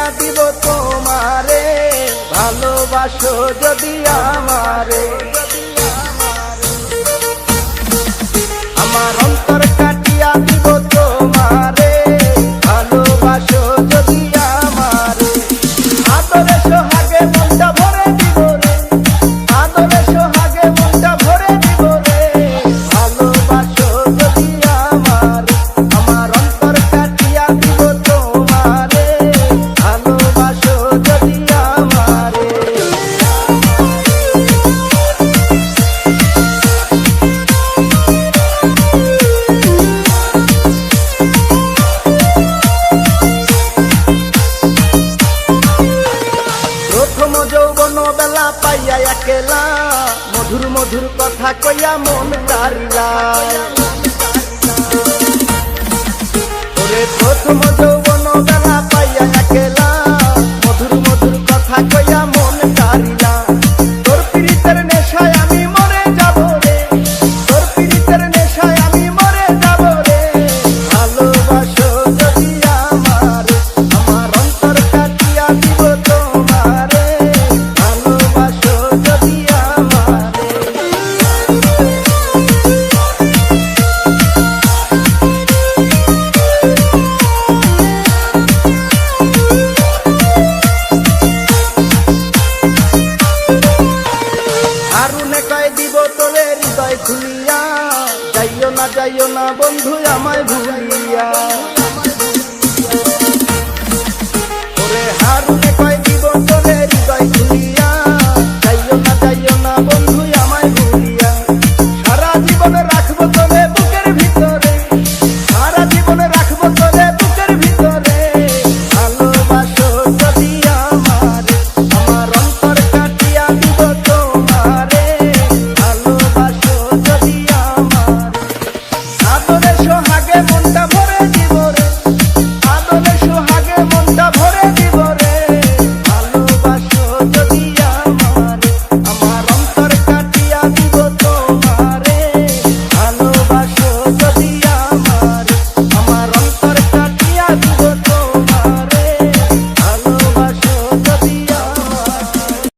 কাটিয়া দিব তোমারে, ভালোবাসো যদি আমারে। আমার অন্তর কাটিয়া দিব তোমারে, ভালোবাসো যদি আমারে। আদরে সোহাগে মনটা ভরে দিব রে, আদরে সোহাগে মনটা ভরে দিব রে, ভালোবাসো যদি আমারে। আমার অন্তর কাটিয়া দিব তোমারে, ভালোবাসো যদি আমারে। প্রথম যৌবন বেলা পাইয়া একেলা, মধুর মধুর কথা কইয়া মন কারিলা। ওরে প্রথম যৌবন বেলা পাইয়া একেলা,